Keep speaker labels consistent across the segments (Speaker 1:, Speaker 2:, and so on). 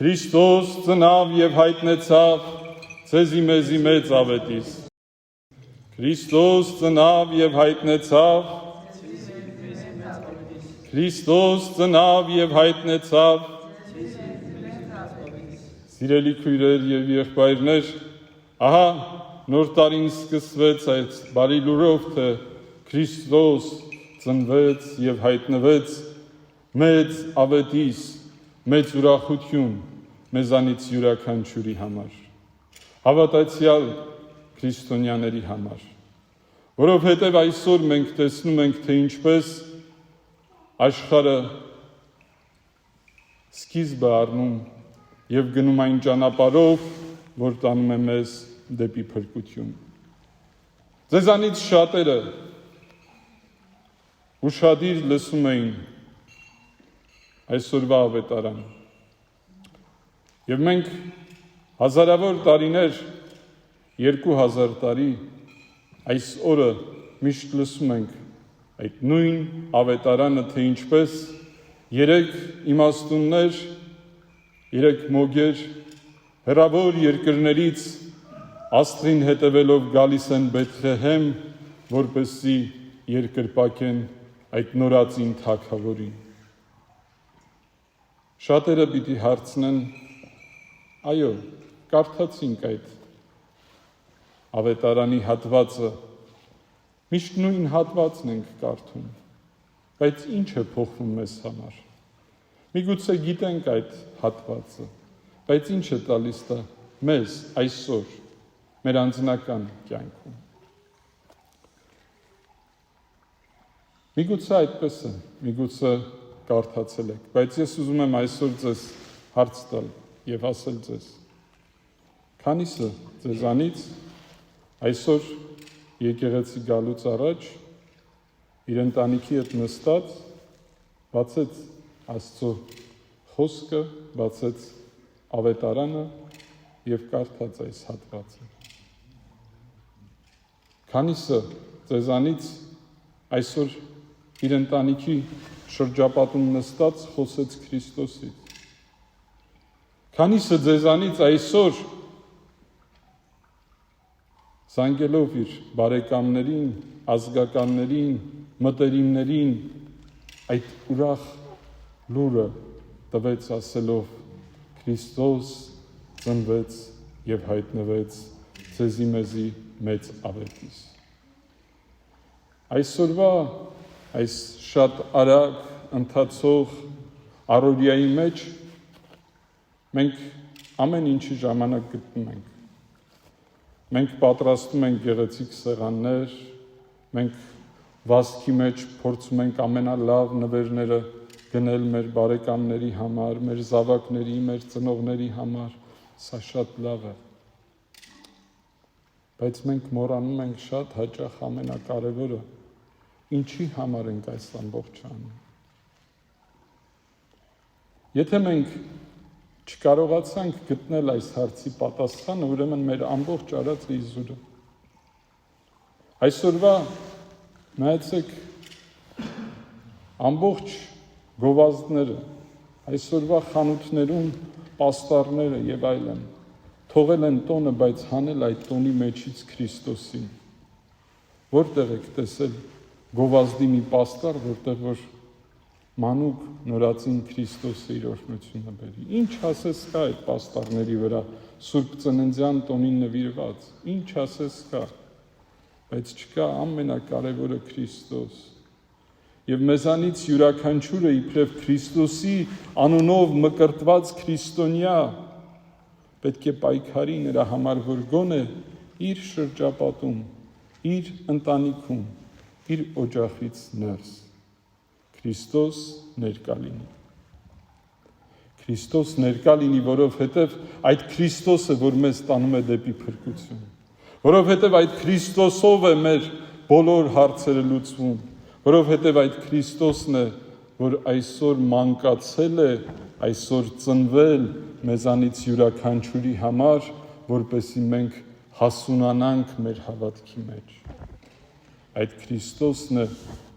Speaker 1: Քրիստոս ծնավ եւ հայտնեցավ ցեզի մեզի մեծ ավետիս։ Քրիստոս ծնավ եւ հայտնեցավ Քրիստոս ծնավ եւ հայտնեցավ Սիրելի քույրեր եւ եղբայրներ, ահա նոր տարին սկսվեց այդ բարի լուրով, թե Քրիստոս ծնվեց եւ հայտնվեց մեծ ավետիս, մեծ ուրախություն մեզանից յուրաքանչյուրի համար, հավատացյալ քրիստոնյաների համար, որովհետև այսօր մենք տեսնում ենք, թե ինչպես աշխարհը սկիզբ է առնում եւ գնում այն ճանապարհով, որ տանում է մեզ դեպի փրկություն։ Ձեզանից շատերը ուշադիր լսում էին այսօրվա ավետարան։ Եվ մենք հազարավոր տարիներ, 2000 տարի, այս օրը միշտ լսում ենք այդ նույն ավետարանը, թե ինչպես 3 իմաստուններ, 3 մոգեր հեռավոր երկրներից աստղին հետևելով գալիս են Բեթլեհեմ, որպեսզի երկրպագեն այդ նորածին թագավորին։ Շատերը պիտի հարցնեն, այո, կարդացինք այդ ավետարանի հատվածը, միշտ նույն հատվածն ենք կարդում, բայց ինչ է փոխվում մեզ համար։ Միգուցե գիտենք այդ հատվածը, բայց ինչ է տալիս դա մեզ այսօր, մեր անձնական կյանքում։ Միգուցե այդպես է, միգուցե կարդացել եք, բայց ես ուզում եմ այսօր ձեզ հարց տալ եւ ասել ձեզ. քանիսը ձեզանից այսօր եկեղեցի գալուց առաջ իր ընտանիքի հետ նստած բացեց Աստծո խոսքը, բացեց ավետարանը եւ կարդաց այս հատվածը։ Քանիսը ձեզանից այսօր իր ընտանիքի շրջապատում նստած խոսեց Քրիստոսից։ Քանիսը ձեզանից այսօր զանգելով իր բարեկամներին, ազգականներին, մտերիմներին այդ ուրախ լուրը տվեց ասելով. Քրիստոս ծնվեց եւ հայտնվեց ցեզի մեզի մեծ ավետիս։ Այսօրվա այս շատ արագ ընթացող առօրյայի մեջ մենք ամեն ինչի ժամանակ գտնում ենք։ Մենք պատրաստում ենք գեղեցիկ սեղաններ, մենք վազքի մեջ փորձում ենք ամենալավ նվերները գնել մեր բարեկամների համար, մեր զավակների, մեր ծնողների համար, սա շատ լավ է։ Բայց մենք մոռանում ենք շատ հաճախ ամենակարևորը, ինչի համար ենք այս ամբողջը անում։ Եթե մենք չկարողացանք գտնել այս հարցի պատասխանը, ուրեմն մեր ամբողջ արածը իզուր է։ Այսօրվա նայեցեք ամբողջ գովազդները, այսօրվա խանութներում պաստառները եւ այլն թողել են տոնը, բայց հանել այդ տոնի մեջից Քրիստոսին։ Որտեղ եք տեսել գովազդի մի պաստառ, որտեղ որ մանուկ նորածին Քրիստոսը իր օրհնությունը բերի։ Ինչ ասես կա այդ պաստառների վրա Սուրբ Ծննդյան տոնին նվիրված, ինչ ասես կա, բայց չկա ամենակարևորը Քրիստոս։ Եվ մեզանից յուրաքանչյուրը իբրև Քրիստոսի անունով մկրտված քրիստոնյա պետք է պայքարի նրա համար, որ գոնե իր շրջապատում, իր ընտանիքում, իր օջախից ներս Քրիստոս ներկա լինի։ Քրիստոս ներկա լինի, որովհետև այդ Քրիստոսը, որ մեզ տանում է դեպի փրկություն, որովհետև այդ Քրիստոսով է մեր բոլոր հարցերը լուծվում, որովհետև այդ Քրիստոսն է, որ այսօր մանկացել է, այսօր ծնվել մեզանից յուրաքանչյուրի համար, որպեսզի մենք հասունանանք մեր հավատքի մեջ։ Այդ Քրիստոսն է,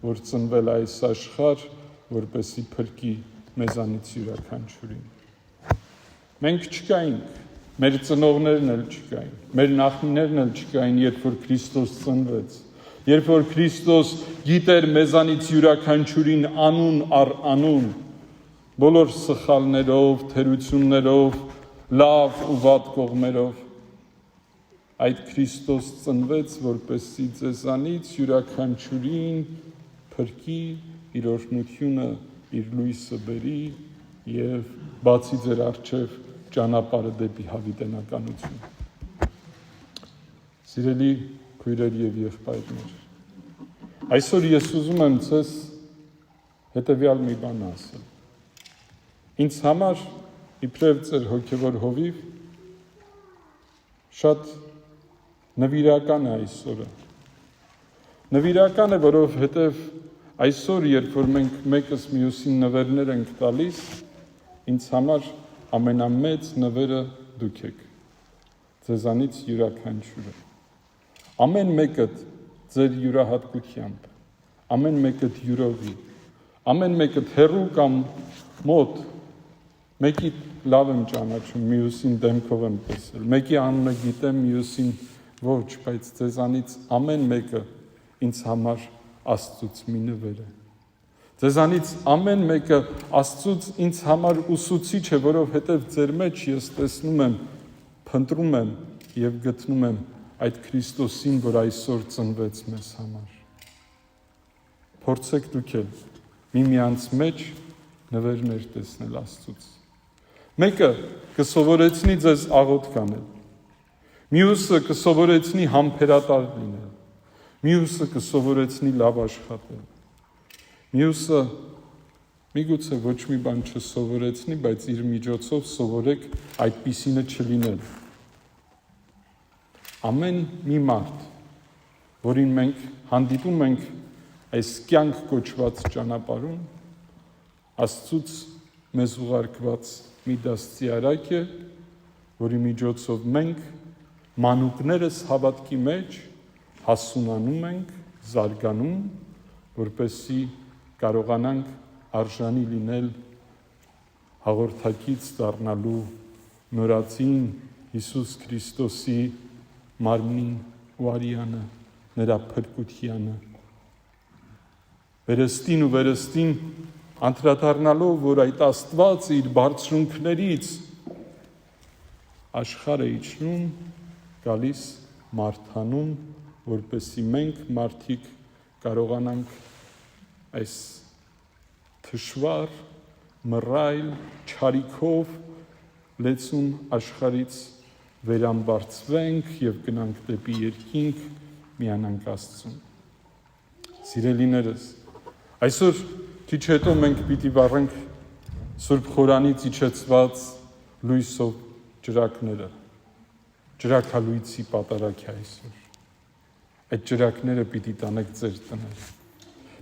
Speaker 1: որ ծնվել այս աշխարհ, որպեսզի փրկի մեզանից յուրաքանչյուրին։ Մենք չկայինք, մեր ծնողներն էլ չկային, մեր նախնիներն էլ չկային, երբ որ Քրիստոս ծնվեց, երբ որ Քրիստոս գիտեր մեզանից յուրաքանչյուրին անուն առ անուն, բոլոր սխալներով, թերություններով, լավ ու վատ կողմերով, այդ Քրիստոս ծնվեց, որպեսզի ձեզանից յուրաքանչյուրին փրկի, իր օրհնությունը, իր լույսը բերի եւ բացի ձեր առջև ճանապարհը դեպի հավիտենականություն։ Սիրելի քույրեր եւ եղբայրներ, այսօր ես ուզում եմ ձեզ հետեւյալ մի բան ասել։ Ինձ համար իբրև ձեր հոգեվոր հովիվ շատ նվիրական է այսօրը։ Նվիրական է, որովհետև այսօր, երբ որ մենք մեկս մյուսին նվերներ ենք տալիս, ինձ համար ամենամեծ նվերը դուք եք, ձեզանից յուրաքանչյուրը։ Ամեն մեկը ձեր յուրահատկությամբ, ամեն մեկը յուրովի, ամեն մեկը հեռու կամ մոտ, մեկի լավ եմ ճանաչում, մյուսին դեմքով եմ տեսել, մեկի անունը գիտեմ, մյուսին ոչ, բայց ձեզանից ամեն մեկը ինձ համար Աստծուց մի նվեր է։ Ձեզանից ամեն մեկը Աստծուց ինձ համար ուսուցիչ է, որովհետև ձեր մեջ ես տեսնում եմ, փնտրում եմ եւ գտնում եմ այդ Քրիստոսին, որ այսօր ծնվեց մեզ համար։ Փորձեք դուք էլ միմյանց մեջ նվերներ տեսնել Աստծուց։ Մեկը կսովորեցնի ձեզ աղոթք անել, մյուսը կսովորեցնի համբերատար լինել, մյուսը կսովորեցնի լավ աշխատել, մյուսը միգուցե ոչ մի բան չսովորեցնի, բայց իր միջոցով սովորեք այդպիսինը չլինել։ Ամեն մի մարդ, որին մենք հանդիպում ենք այս կյանք կոչված ճանապարհում, Աստծուց մեզ ուղարկված մի դաստիարակ է, որի միջոցով մենք մանուկներս հավատքի մեջ հասունանում ենք, զարգանում, որպեսզի կարողանանք արժանի լինել հաղորդակից դառնալու նորածին Հիսուս Քրիստոսի մարմնին ու արյանը, նրա փրկությանը։ Վերստին ու վերստին անդրադառնալով, որ այդ Աստված իր բարձրունքներից աշխարհը իջնում, գալիս մարդանում, որպեսզի մենք մարդիկ կարողանանք այս թշվառ, մռայլ, չարիքով լեցուն աշխարհից վերամբարձվենք եւ գնանք դեպի երկինք, միանանք Աստծուն։ Սիրելիներս, այսօր քիչ հետո մենք պիտի վառենք Սուրբ Խորանից իջեցված լույսով ջրակները, ջրակալույցի պատարագ է այսօր։ Այդ ջրակները պիտի տանեք ձեր տները,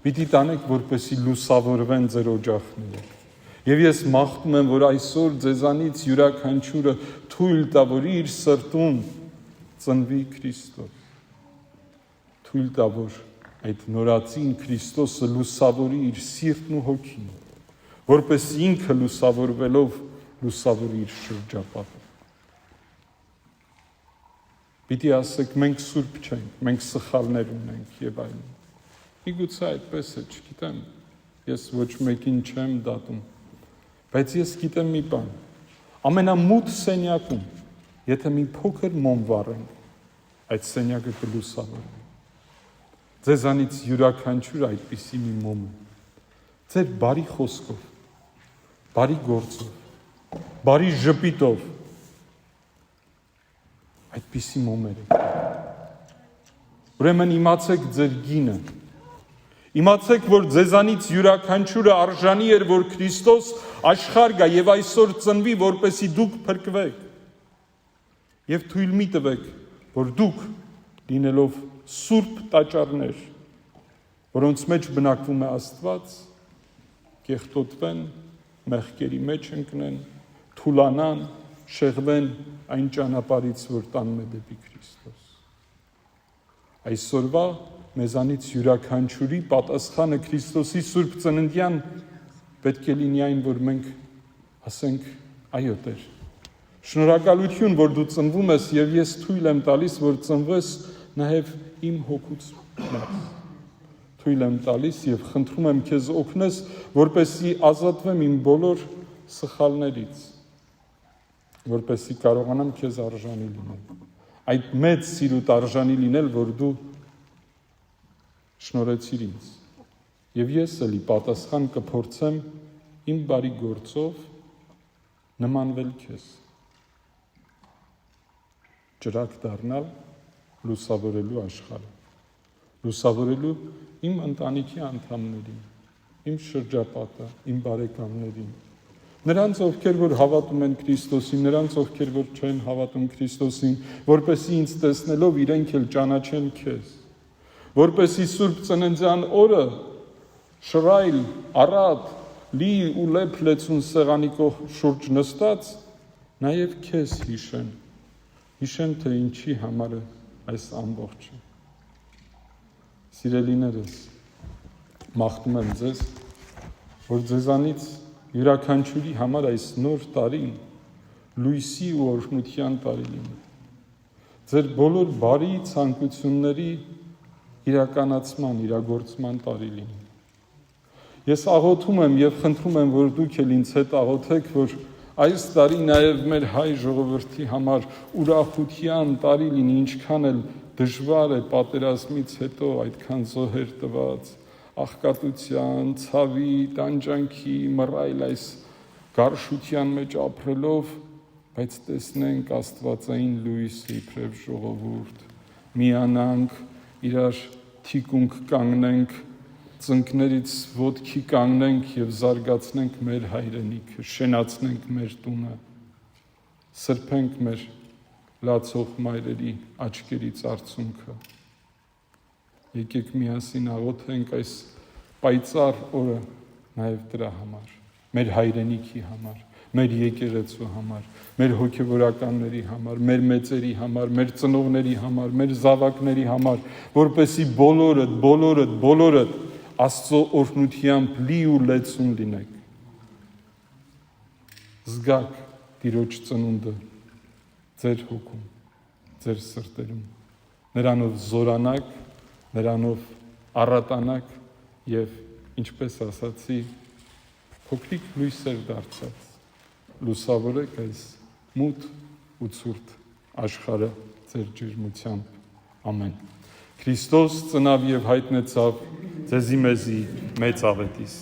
Speaker 1: պիտի տանեք, որպեսզի լուսավորվեն ձեր օջախները։ Եվ ես մաղթում եմ, որ այսօր ձեզանից յուրաքանչյուրը թույլ տա, որ իր սրտում ծնվի Քրիստոս։ Թույլ տա, որ այդ նորածին Քրիստոսը լուսավորի իր սիրտն ու հոգին, որպեսզի ինքը լուսավորվելով լուսավորի իր շրջապատը։ Պիտի ասեք, մենք սուրբ չենք, մենք սխալներ ունենք եւ այլն։ Միգուցե այդպես է, չգիտեմ, ես ոչ մեկին չեմ դատում, բայց ես գիտեմ մի բան, ամենամութ սենյակում, եթե մի փոքր մոմ վառենք, այդ սենյակը կլուսավորվի։ Ձեզանից յուրաքանչյուր այդպիսի մի մոմ է, ձեր բարի խոսքով, բարի գործով, բարի ժպիտով, այդպիսի մոմեր եք։ Ուրեմն իմացեք ձեր գինը, իմացեք, որ ձեզանից յուրաքանչյուրը արժանի էր, որ Քրիստոս աշխարհ գա եւ այսօր ծնվի, որպեսզի դուք փրկվեք։ Եվ թույլ մի տվեք, որ դուք լինելով սուրբ տաճարներ, որոնց մեջ բնակվում է Աստված, կեղտոտվեն, մեղքերի մեջ ընկնեն, թուլանան, շեղվեն այն ճանապարհից, որ տանում է դեպի Քրիստոս։ Այսօրվա մեզանից յուրաքանչյուրի պատասխանը Քրիստոսի սուրբ ծննդյան պետք է լինի այն, որ մենք ասենք, այո Տեր, Շնորհակալություն, որ դու ծնվում ես եւ ես թույլ եմ տալիս, որ ծնվես նաեւ իմ հոգուց մեջ։ Թույլ եմ տալիս եւ խնդրում եմ քեզ օգնես, որպեսզի ազատվեմ իմ բոլոր սխալներից, որպեսզի կարողանամ քեզ արժանի լինել։ Այդ մեծ սիրուտ արժանի լինել, որ դու շնորհեցիր ինձ։ Եվ ես էլի պատասխան կփորձեմ իմ բարի գործով նմանվել քեզ։ Ճրագ դառնալ լուսավորելու աշխարհը, լուսավորելու իմ ընտանիքի անդամներին, իմ շրջապատը, իմ բարեկամներին, նրանց, ովքեր որ հավատում են Քրիստոսին, նրանց, ովքեր որ չեն հավատում Քրիստոսին, որպեսզի ինձ տեսնելով իրենք էլ ճանաչեն քեզ, որպեսզի Սուրբ Ծննդյան օրը շռայլ, առատ, լի ու լեփ լեցուն սեղանի շուրջ նստած, նաև քեզ հիշեն, թե ինչի համար է այս ամբողջը։ Սիրելիներս, մաղթում եմ ձեզ, որ ձեզանից յուրաքանչյուրի համար այս նոր տարին լույսի ու օրհնության տարի լինի։ Ձեր բոլոր բարի ցանկությունների իրականացման, իրագործման տարի լինի։ Ես աղոթում եմ եւ խնդրում եմ, որ դուք էլ ինձ հետ աղոթեք, որ այս տարի նաև մեր հայ ժողովրդի համար ուրախության տարի լինի, ինչքան էլ դժվար է պատերազմից հետո այդքան զոհեր տված, աղքատության, ցավի, տանջանքի, մռայլ այս գարշության մեջ ապրելով, բայց տեսնենք աստվածային լույսը իբրև ժողովուրդ, միանանք, իրար թիկունք կանգնենք, ծնկներից ոտքի կանգնենք եւ զարգացնենք մեր հայրենիքը, շենացնենք մեր տունը, սրբենք մեր լացող մայրերի աչքերից արցունքը։ Եկեք միասին աղոթենք այս պայծառ օրը նաև դրա համար, մեր հայրենիքի համար, մեր եկեղեցու համար, մեր հոգևորականների համար, մեր մեծերի համար, մեր ծնողների համար, մեր զավակների համար, որպեսզի բոլորդ Աստծո օրհնությամբ լի ու լեցուն լինեք։ Զգաք Տիրոջ ծնունդը ձեր հոգում, ձեր սրտերում, նրանով զորանաք, նրանով առատանաք եւ ինչպես ասացի, փոքրիկ լույսեր դարձած, լուսավորեք այս մութ ու ցուրտ աշխարհը ձեր ջերմությամբ։ Ամեն։ Քրիստոս ծնավ եւ հայտնեցավ ձեզի մեզի մեծ աղետիս։